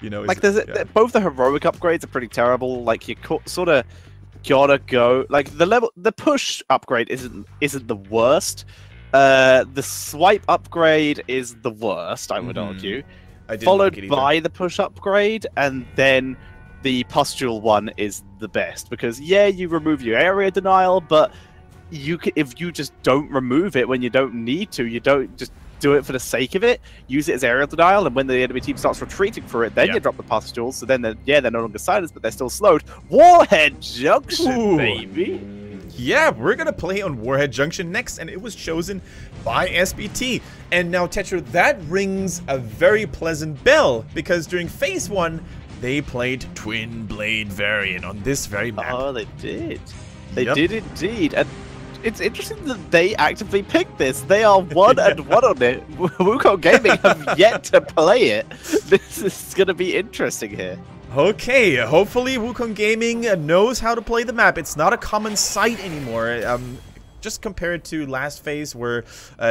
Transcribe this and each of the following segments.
You know, Like, both the heroic upgrades are pretty terrible. Like, you sort of gotta go. Like, the push upgrade isn't the worst. The swipe upgrade is the worst, I would argue. Followed by the push upgrade, and then the pustule one is the best because yeah, you remove your area denial, but if you just don't remove it when you don't need to, you don't just do it for the sake of it, use it as area denial, and when the enemy team starts retreating for it, then you drop the pustules, so then they're no longer silenced, but they're still slowed. Warhead Junction, baby! Yeah, we're gonna play on Warhead Junction next, and it was chosen by SPT. And now, Tetra, that rings a very pleasant bell, because during Phase 1, they played Twin Blade variant on this very map. Oh, they did. They did indeed. And it's interesting that they actively picked this. They are 1-1 on it. Wukong Gaming have yet to play it. This is going to be interesting here. Okay, hopefully Wukong Gaming knows how to play the map. It's not a common sight anymore. Just compared to last phase where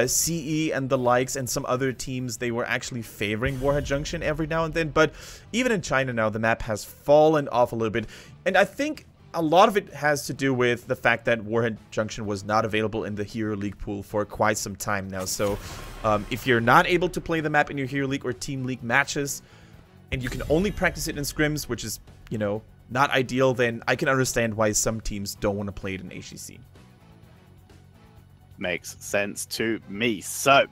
CE and the likes and some other teams, they were actually favoring Warhead Junction every now and then. But even in China now, the map has fallen off a little bit. And I think a lot of it has to do with the fact that Warhead Junction was not available in the Hero League pool for quite some time now. So if you're not able to play the map in your Hero League or Team League matches, and you can only practice it in scrims, which is, you know, not ideal, then I can understand why some teams don't want to play it in HGC. Makes sense to me. So,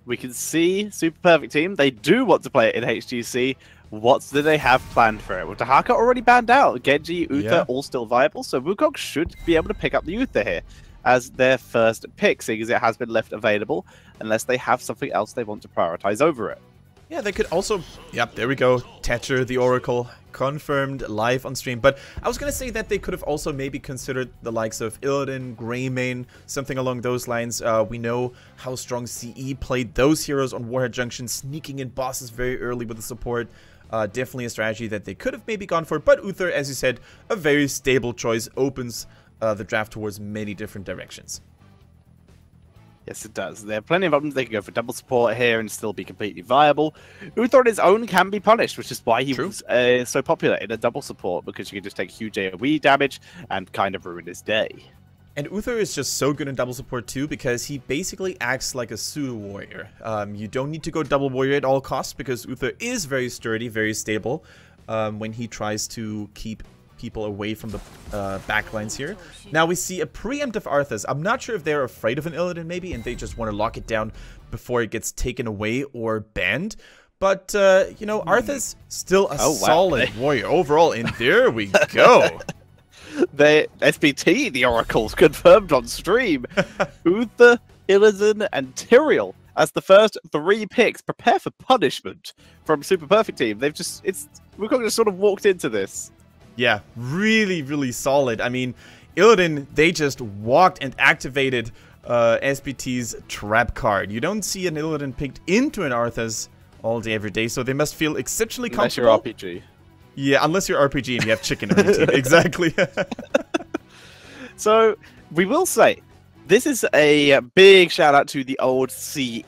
we can see Super Perfect Team. They do want to play it in HGC. What do they have planned for it? Well, Tahaka already banned out. Genji, Uther, all still viable. So, Wukong should be able to pick up the Uther here as their first pick, seeing as it has been left available, unless they have something else they want to prioritize over it. Yeah, they could also... Yep, there we go. Tetcher, the Oracle, confirmed live on stream. But I was going to say that they could have also maybe considered the likes of Illidan, Greymane, something along those lines. We know how strong CE played those heroes on Warhead Junction, sneaking in bosses very early with the support. Definitely a strategy that they could have maybe gone for. But Uther, as you said, a very stable choice, opens the draft towards many different directions. Yes, it does. There are plenty of options. They can go for double support here and still be completely viable. Uther on his own can be punished, which is why he was so popular in a double support, because you can just take huge AoE damage and kind of ruin his day. And Uther is just so good in double support too, because he basically acts like a pseudo-warrior. You don't need to go double warrior at all costs, because Uther is very sturdy, very stable when he tries to keep people away from the backlines here. Now we see a preemptive Arthas. I'm not sure if they're afraid of an Illidan maybe, and they just want to lock it down before it gets taken away or banned. But, you know, Arthas still a solid warrior overall, and there we go. The SPT, the Oracles, confirmed on stream. Uther, Illidan, and Tyrael as the first 3 picks. Prepare for punishment from Super Perfect Team. They've just, Wukong just sort of walked into this. Yeah, really, really solid. I mean, Illidan, they just walked and activated SPT's trap card. You don't see an Illidan picked into an Arthas all day, every day, so they must feel exceptionally comfortable. Unless you're RPG. Yeah, unless you're RPG and you have chicken on your team. Exactly. So, we will say, this is a big shout out to the old CE,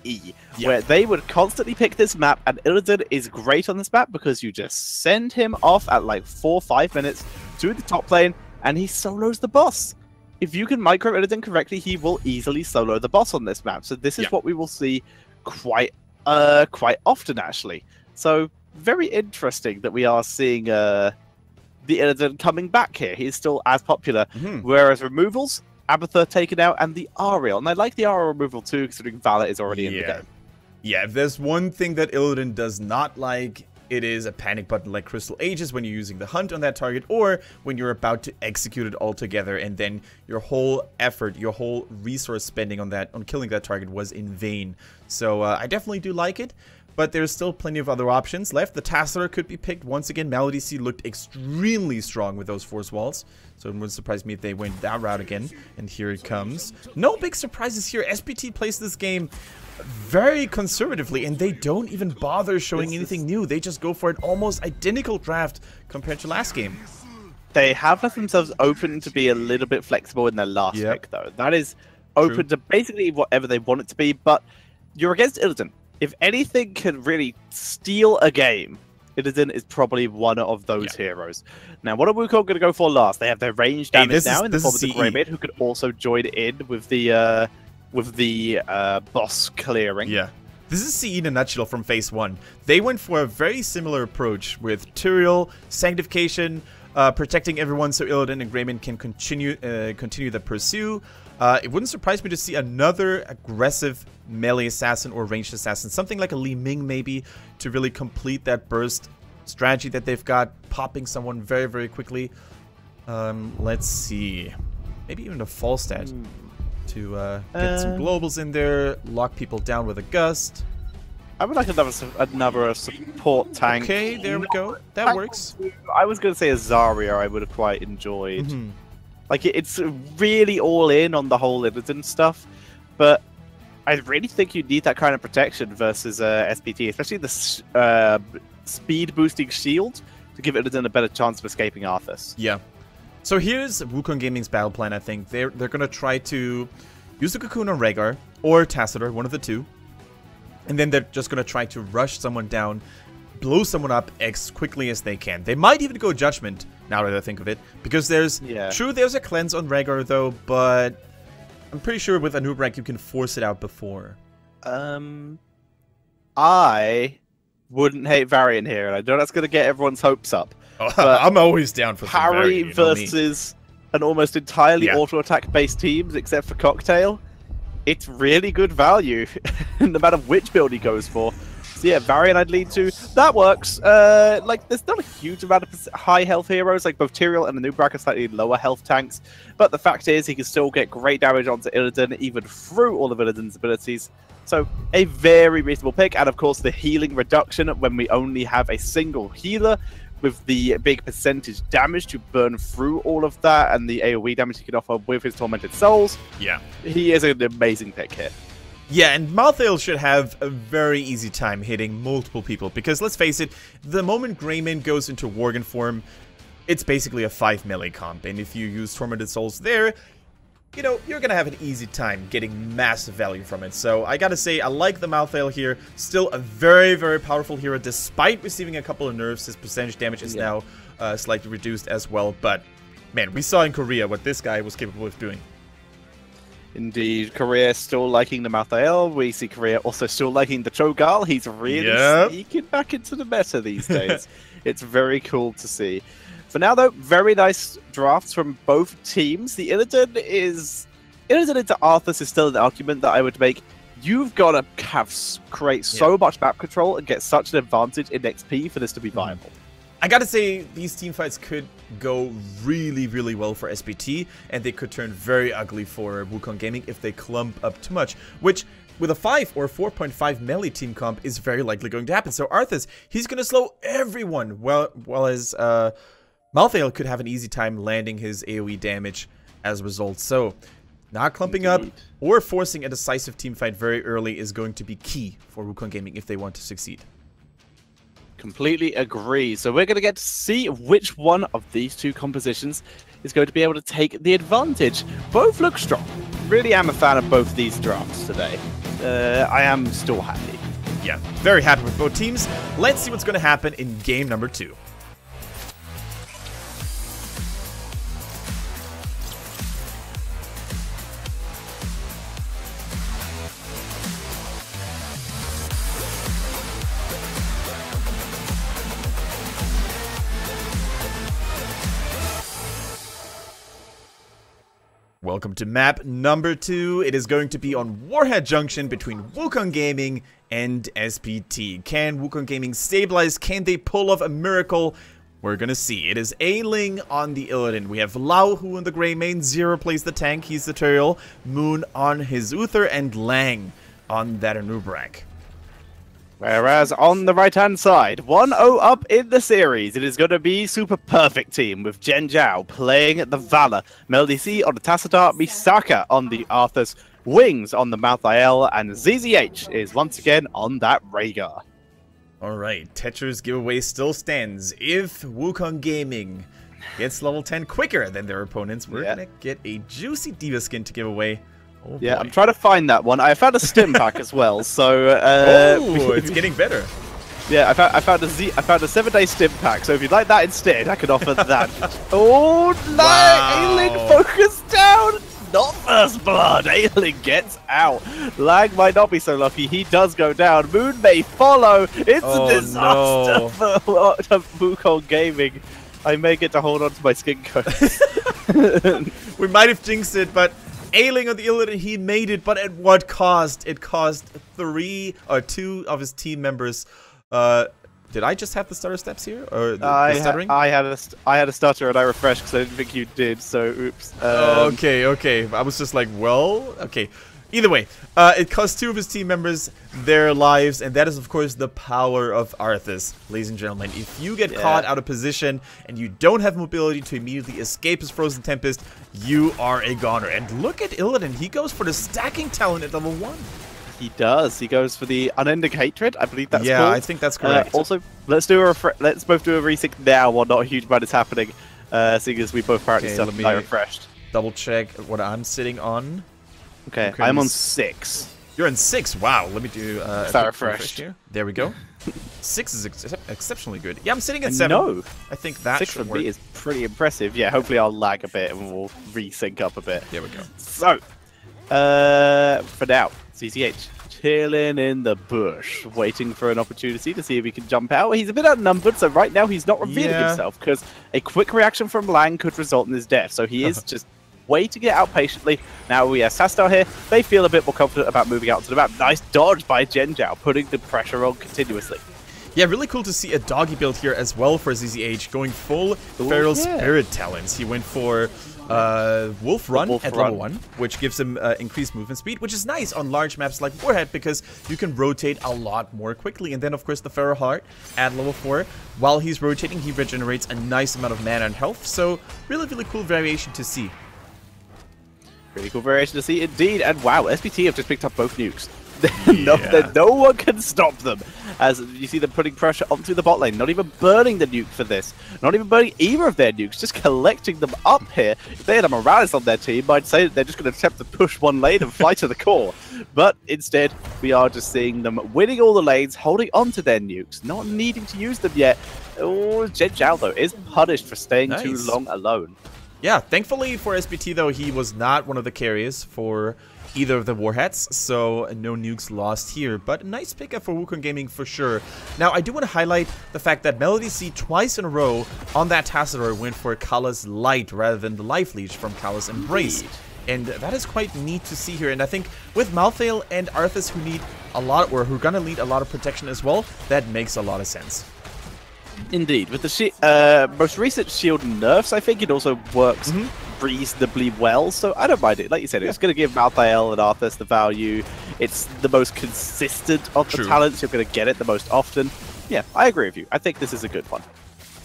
where they would constantly pick this map, and Illidan is great on this map because you just send him off at like 4 or 5 minutes to the top lane, and he solos the boss. If you can micro Illidan correctly, he will easily solo the boss on this map. So this is what we will see quite often, actually. So very interesting that we are seeing the Illidan coming back here. He's still as popular, whereas removals, Abathur taken out, and the Ariel. And I like the Ariel removal too, considering Valor is already in the game. Yeah, if there's one thing that Illidan does not like, it is a panic button like Crystal Aegis when you're using the hunt on that target, or when you're about to execute it all together, and then your whole effort, your whole resource spending on killing that target was in vain. So I definitely do like it. But there's still plenty of other options left. The Tassadar could be picked. Once again, Malady C looked extremely strong with those force walls. So it wouldn't surprise me if they went that route again. And here it comes. No big surprises here. SPT plays this game very conservatively, and they don't even bother showing anything new. They just go for an almost identical draft compared to last game. They have left themselves open to be a little bit flexible in their last pick, though. That is open to basically whatever they want it to be, but you're against Illidan. If anything can really steal a game, Illidan is probably one of those heroes. Now, what are Wukong going to go for last? They have their range damage now in the form of the Greymane, who could also join in with the boss clearing. Yeah. This is CE in a nutshell from phase 1. They went for a very similar approach with Tyrael, Sanctification, protecting everyone so Illidan and Greymane can continue the pursuit. It wouldn't surprise me to see another aggressive melee assassin or ranged assassin, something like a Li Ming maybe, to really complete that burst strategy that they've got, popping someone very, very quickly. Let's see. Maybe even a Falstad to get some globals in there, lock people down with a gust. I would like another support tank. Okay, there we go. That works. I was going to say a Zarya I would have quite enjoyed. Like, it's really all in on the whole Illidan stuff, but I really think you need that kind of protection versus SPT, especially the speed-boosting shield to give Illidan a better chance of escaping Arthas. Yeah. So here's Wukong Gaming's battle plan, I think. They're going to try to use the Cocoon on Rhaegar, or Tassadar, one of the two. And then they're just going to try to rush someone down, blow someone up as quickly as they can. They might even go Judgment, now that I think of it. Because there's... True, there's a cleanse on Rhaegar, though, but... I'm pretty sure with Anub'arak you can force it out before. I wouldn't hate Varian here, and I know that's going to get everyone's hopes up. I'm always down for parry versus an almost entirely auto-attack based teams, except for Cocktail. It's really good value, no matter which build he goes for. So yeah, Varian I'd lead to. That works. Like, there's not a huge amount of high health heroes, like both Tyrael and Anub'arak are slightly lower health tanks. But the fact is, he can still get great damage onto Illidan, even through all of Illidan's abilities. So, a very reasonable pick. And of course, the healing reduction when we only have a single healer, with the big percentage damage to burn through all of that, and the AoE damage he can offer with his Tormented Souls. Yeah. He is an amazing pick here. Yeah, and Malthael should have a very easy time hitting multiple people, because let's face it, the moment Greymane goes into Worgen form, it's basically a 5 melee comp, and if you use Tormented Souls there, you know, you're gonna have an easy time getting massive value from it. So I gotta say, I like the Malthael here. Still a very, very powerful hero, despite receiving a couple of nerfs. His percentage damage is now slightly reduced as well, but man, we saw in Korea what this guy was capable of doing. Indeed, Korea still liking the Malthael. We see Korea also still liking the Cho'Gall. He's really sneaking back into the meta these days. It's very cool to see. For now, though, very nice drafts from both teams. The Illidan into Arthas is still an argument that I would make. You've got to create so much map control and get such an advantage in XP for this to be viable. I gotta say, these teamfights could go really, really well for SPT, and they could turn very ugly for Wukong Gaming if they clump up too much, which, with a 5 or 4.5 melee team comp, is very likely going to happen. So Arthas, he's gonna slow everyone, while as Malthael could have an easy time landing his AoE damage as a result. So, not clumping up or forcing a decisive teamfight very early is going to be key for Wukong Gaming if they want to succeed. Completely agree. So we're going to get to see which one of these two compositions is going to be able to take the advantage. Both look strong. Really am a fan of both these drafts today. I am still happy. Yeah, very happy with both teams. Let's see what's going to happen in game number 2. Welcome to map number 2. It is going to be on Warhead Junction between Wukong Gaming and SPT. Can Wukong Gaming stabilize? Can they pull off a miracle? We're gonna see. It is A-Ling on the Illidan. We have Lau Hu in the Greymane. Zero plays the tank. He's the Tyrael. Moon on his Uther. And Lang on that Anub'arak. Whereas on the right-hand side, 1-0 up in the series, it is going to be Super Perfect Team with Jen Zhao playing the Valor, Melody C on the Tassadar, Misaka on the Arthas, Wings on the Malthael, and ZZH is once again on that Rhaegar. Alright, Tetra's giveaway still stands. If Wukong Gaming gets level 10 quicker than their opponents, we're going to get a juicy Diva skin to give away. Oh, yeah, boy. I'm trying to find that one. I found a stim pack as well, so... oh, it's getting better. Yeah, I found a 7-day stim pack. So if you'd like that instead, I could offer that. Oh no! Wow. Ailing focused down. Not first blood. Ailing gets out. Lag might not be so lucky. He does go down. Moon may follow. It's a disaster for Wukong Gaming. I may get to hold on to my skin coats. We might have jinxed it, but Ailing on the Illidan, he made it, but at what cost? It cost 2 of his team members. Did I just have the stutter steps here, or the stuttering? I had a stutter and I refreshed because I didn't think you did. So oops. Okay. I was just like, well, okay. Either way, it cost 2 of his team members their lives, and that is, of course, the power of Arthas, ladies and gentlemen. If you get caught out of position and you don't have mobility to immediately escape his Frozen Tempest, you are a goner. And look at Illidan. He goes for the stacking talent at level 1. He does. He goes for the unending hatred. I believe that's called. Yeah, I think that's correct. Also, let's both do a resync now while not a huge amount is happening, seeing as we both apparently still die refreshed. Double check what I'm sitting on. Okay, I'm on 6. You're on 6. Wow. Let me do a refresh here. There we go. 6 is exceptionally good. Yeah, I'm sitting at 7. No, I think that 6 should for work. me is pretty impressive. Yeah, hopefully I'll lag a bit and we'll resync up a bit. There we go. So, for now, CCH chilling in the bush, waiting for an opportunity to see if he can jump out. He's a bit outnumbered, so right now he's not revealing himself because a quick reaction from Lang could result in his death. So he is just waiting it out patiently. Now we have Sastar here. They feel a bit more confident about moving out to the map. Nice dodge by Genjiao, putting the pressure on continuously. Yeah, really cool to see a doggy build here as well for ZZH, going full Feral Spirit talents. He went for Wolf Run at level 1, which gives him increased movement speed, which is nice on large maps like Warhead because you can rotate a lot more quickly. And then, of course, the Feral Heart at level 4. While he's rotating, he regenerates a nice amount of mana and health. So, really, really cool variation to see. Really cool variation to see indeed. And wow, SPT have just picked up both nukes. No one can stop them. As you see them putting pressure onto the bot lane, not even burning the nuke for this, not even burning either of their nukes, just collecting them up here. If they had a Morales on their team, I'd say that they're just going to attempt to push one lane and fly to the core. But instead, we are just seeing them winning all the lanes, holding onto their nukes, not needing to use them yet. Oh, Genjiao, though, is punished for staying too long alone. Yeah, thankfully for SPT, though, he was not one of the carriers for either of the warheads, so no nukes lost here. But a nice pickup for Wukong Gaming for sure. Now, I do want to highlight the fact that Melody C twice in a row on that Tassador went for Kala's Light rather than the Life Leech from Kala's Embrace. And that is quite neat to see here. And I think with Malthael and Arthas, who need a lot, or who are going to need a lot of protection as well, that makes a lot of sense. Indeed. With the most recent shield nerfs, I think it also works reasonably well, so I don't mind it. Like you said, it's going to give Malthael and Arthas the value. It's the most consistent of the talents. You're going to get it the most often. Yeah, I agree with you. I think this is a good one.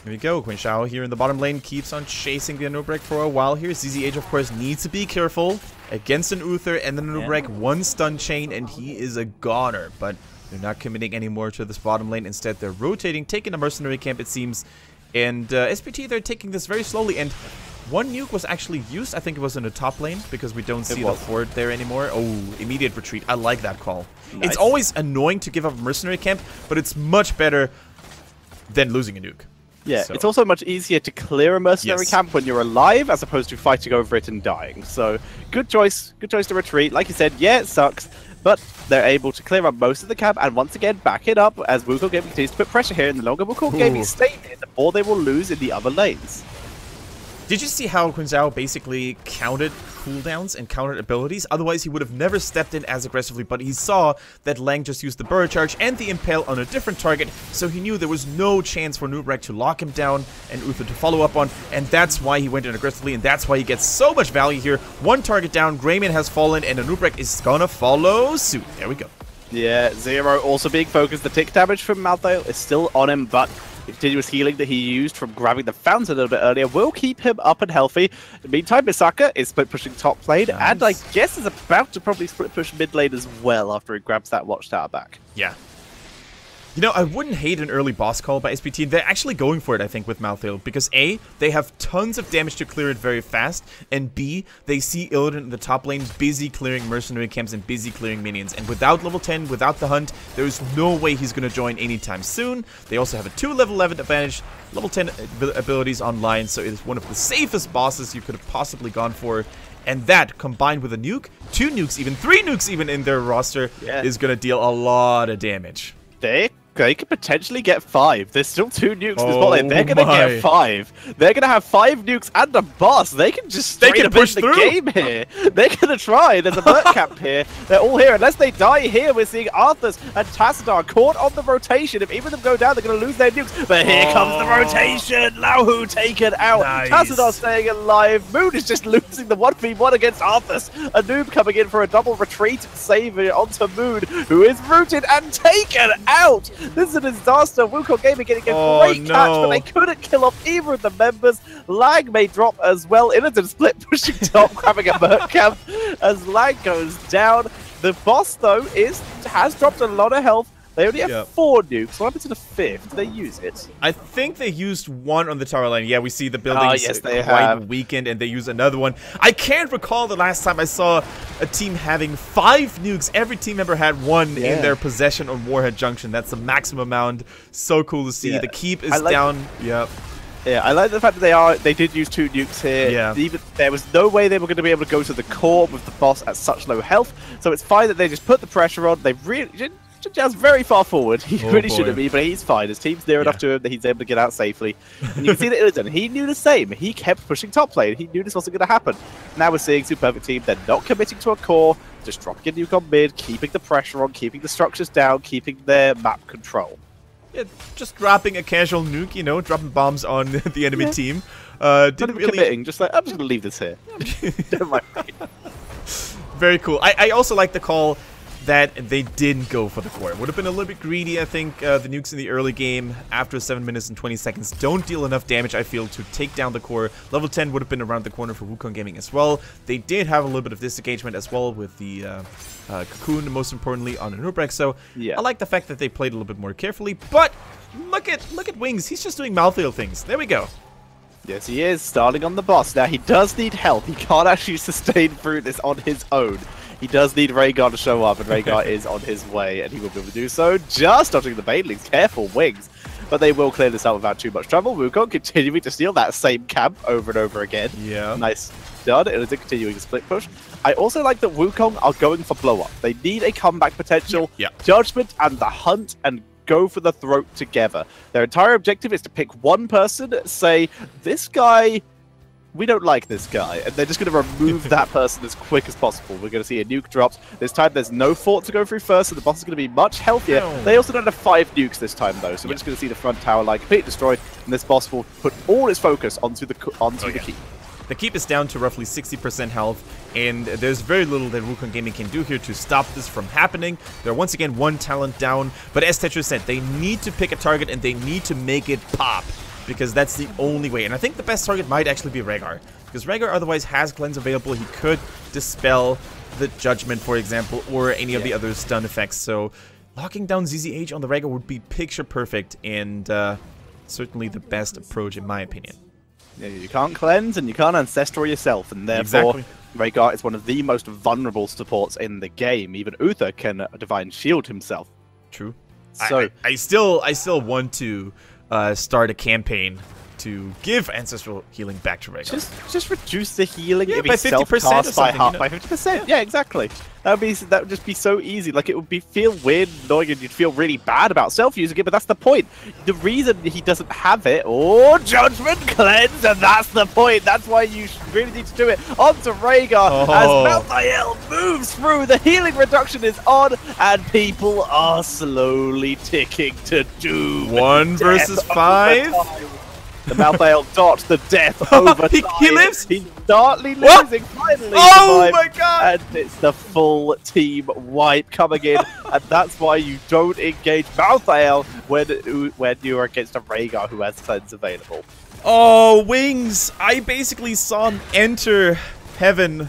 Here we go. Quinn Shao here in the bottom lane keeps on chasing the Anubrek for a while here. ZZH, of course, needs to be careful against an Uther and the Anubrek. One stun chain, and he is a goner, but they're not committing anymore to this bottom lane. Instead, they're rotating, taking a mercenary camp, it seems. And SPT, they're taking this very slowly. And one nuke was actually used. I think it was in the top lane because we don't see the fort there anymore. Oh, immediate retreat. I like that call. Nice. It's always annoying to give up a mercenary camp, but it's much better than losing a nuke. Yeah, it's also much easier to clear a mercenary camp when you're alive as opposed to fighting over it and dying. So, good choice. Good choice to retreat. Like you said, yeah, it sucks. But they're able to clear up most of the camp and once again back it up as Wukong Gaming continues to put pressure here. And the longer Wukong Gaming stay here, the more they will lose in the other lanes. Did you see how Quinn Zhao basically counted cooldowns and countered abilities? Otherwise, he would have never stepped in as aggressively, but he saw that Lang just used the Burrow Charge and the Impale on a different target, so he knew there was no chance for Nubrek to lock him down and Uther to follow up on, and that's why he went in aggressively, and that's why he gets so much value here. One target down, Greyman has fallen, and Nubrek is gonna follow suit. There we go. Yeah, Zero also being focused. The tick damage from Malthael is still on him, but the continuous healing that he used from grabbing the fountain a little bit earlier will keep him up and healthy. In the meantime, Misaka is split pushing top lane, and I guess is about to probably split push mid lane as well after he grabs that watchtower back. Yeah. You know, I wouldn't hate an early boss call by SPT. They're actually going for it, I think, with Malthael. Because A, they have tons of damage to clear it very fast. And B, they see Illidan in the top lane busy clearing mercenary camps and busy clearing minions. And without level 10, without the hunt, there's no way he's going to join anytime soon. They also have a 2 level 11 advantage, level 10 abilities online. So it is one of the safest bosses you could have possibly gone for. And that, combined with a nuke, 2 nukes, even 3 nukes even in their roster, is going to deal a lot of damage. They could potentially get 5. There's still 2 nukes in this bot lane. They're going to get 5. They're going to have 5 nukes and a boss. They can just straight up push the game here. They're going to try. There's a Merc camp here. They're all here. Unless they die here, we're seeing Arthas and Tassadar caught on the rotation. If either of them go down, they're going to lose their nukes. But here comes the rotation. Lauhu taken out. Nice. Tassadar staying alive. Moon is just losing the 1v1 against Arthas. A noob coming in for a double retreat save onto Moon, who is rooted and taken out. This is a disaster. Wukong Gaming getting a great catch, but they couldn't kill off either of the members. Lag may drop as well. Illidan split pushing top, grabbing a Merc camp as Lag goes down. The boss, though, has dropped a lot of health. They only have 4 nukes. What happened to the 5th? Did they use it? I think they used 1 on the tower line. Yeah, we see the buildings quite weakened, and they use another one. I can't recall the last time I saw a team having 5 nukes. Every team member had 1 in their possession on Warhead Junction. That's the maximum amount. So cool to see. The keep is down. Yeah, I like the fact that they did use 2 nukes here. Yeah. There was no way they were going to be able to go to the core with the boss at such low health. So it's fine that they just put the pressure on. They really didn't. Just very far forward. He really shouldn't be, but he's fine. His team's near enough to him that he's able to get out safely. And you can see that Illidan, he knew the same. He kept pushing top lane. He knew this wasn't going to happen. Now we're seeing Super Perfect Team. They're not committing to a core, just dropping a nuke on mid, keeping the pressure on, keeping the structures down, keeping their map control. Yeah, just dropping a casual nuke, you know, dropping bombs on the enemy team. Didn't really committing, just like, I'm just going to leave this here. Don't mind me. Very cool. I also like the call that they didn't go for the core. It would have been a little bit greedy, I think. The nukes in the early game, after 7 minutes and 20 seconds, don't deal enough damage, I feel, to take down the core. Level 10 would have been around the corner for Wukong Gaming as well. They did have a little bit of disengagement as well with the Cocoon, most importantly, on Nurbrek. So I like the fact that they played a little bit more carefully. But look at Wings. He's just doing Malthael things. There we go. Yes, he is, starting on the boss. Now, he does need help. He can't actually sustain through this on his own. He does need Rhaegar to show up, and Rhaegar is on his way, and he will be able to do so. Just dodging the banelings. Careful, Wings. But they will clear this out without too much trouble. Wukong continuing to steal that same camp over and over again. Yeah. Nice done. It is a continuing split push. I also like that Wukong are going for blow up. They need a comeback potential. Judgment and the hunt and go for the throat together. Their entire objective is to pick one person, say, this guy, we don't like this guy, and they're just going to remove that person as quick as possible. We're going to see a nuke dropped. This time there's no fort to go through first, so the boss is going to be much healthier. They also don't have 5 nukes this time, though, so we're just going to see the front tower line completely destroyed, and this boss will put all its focus onto the keep. The keep is down to roughly 60% health, and there's very little that Wukong Gaming can do here to stop this from happening. They're once again 1 talent down, but as Tetris said, they need to pick a target and they need to make it pop, because that's the only way. And I think the best target might actually be Rhaegar, because Rhaegar otherwise has cleanse available. He could dispel the Judgment, for example, or any of the other stun effects. So locking down ZZH on the Rhaegar would be picture perfect, and certainly the best approach in my opinion. Yeah, you can't cleanse and you can't ancestral yourself, and therefore Rhaegar is one of the most vulnerable supports in the game. Even Uther can divine shield himself. True. So I still want to start a campaign to give ancestral healing back to Rhaegar. Just reduce the healing. Yeah, by 50% by half, by 50%. Yeah, exactly. That would just be so easy. Like, it would feel weird knowing you'd feel really bad about self-using it, but that's the point. The reason he doesn't have it, Judgment Cleanse, and that's the point. That's why you really need to do it. Onto Rhaegar as Malthael moves through. The healing reduction is on, and people are slowly ticking to doom. 1 versus 5. The Malthael dot the death over he lives? He's darkly losing, finally. Oh my god! And it's the full team wipe coming in, and that's why you don't engage Malthael when you're against a Rhaegar who has cleanse available. Oh, Wings! I basically saw him enter heaven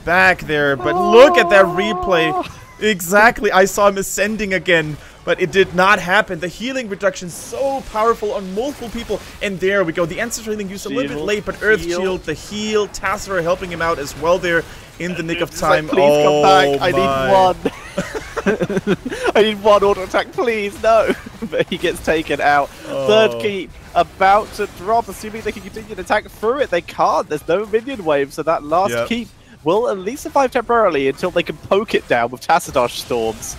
back there, but look at that replay. Exactly, I saw him ascending again. But it did not happen. The healing reduction so powerful on multiple people. And there we go. The Ancestor healing used a little bit late, but Earth Shield, the heal, Tassler helping him out as well there in the nick of time. Like, please come back. I need one. I need one auto attack, please. No. But he gets taken out. Third keep about to drop, assuming they can continue to attack through it. They can't. There's no minion wave, so that last keep will at least survive temporarily until they can poke it down with Tassadar Storms,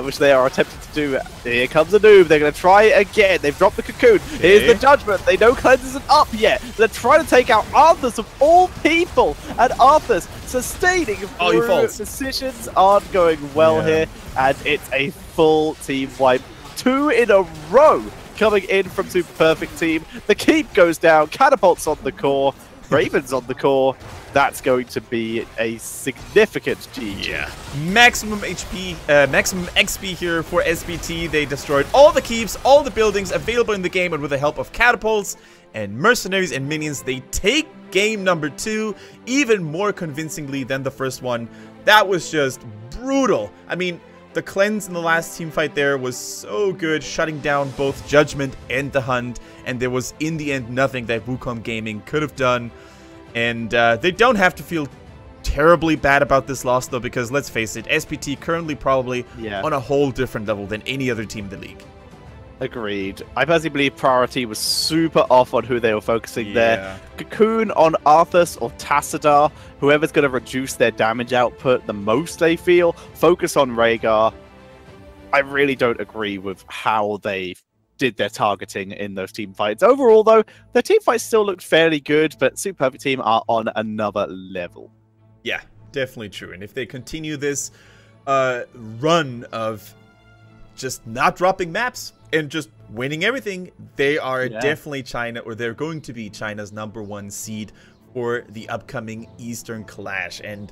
which they are attempting to do. Here comes a noob. They're going to try again. They've dropped the cocoon. Here's the judgment. They know Cleanse isn't up yet. They're trying to take out Arthas of all people, and Arthas sustaining through decisions aren't going well here, and it's a full team wipe. 2 in a row coming in from Super Perfect Team. The keep goes down. Catapults on the core. Ravens on the core. That's going to be a significant GG. Yeah. Maximum HP, maximum XP here for SPT. They destroyed all the keeps, all the buildings available in the game, and with the help of catapults and mercenaries and minions, they take game number 2 even more convincingly than the first one. That was just brutal. I mean, the cleanse in the last team fight there was so good, shutting down both Judgment and the Hunt, and there was in the end nothing that Wukong Gaming could have done. And they don't have to feel terribly bad about this loss, though, because let's face it, SPT currently probably on a whole different level than any other team in the league. Agreed. I personally believe priority was super off on who they were focusing there. Cocoon on Arthas or Tassadar, whoever's going to reduce their damage output the most, they feel. Focus on Rhaegar. I really don't agree with how they did their targeting in those team fights. Overall, though, their team fights still looked fairly good, but Super Perfect Team are on another level. Yeah, definitely true. And if they continue this run of just not dropping maps and just winning everything, they are definitely China, or they're going to be China's #1 seed for the upcoming Eastern Clash. And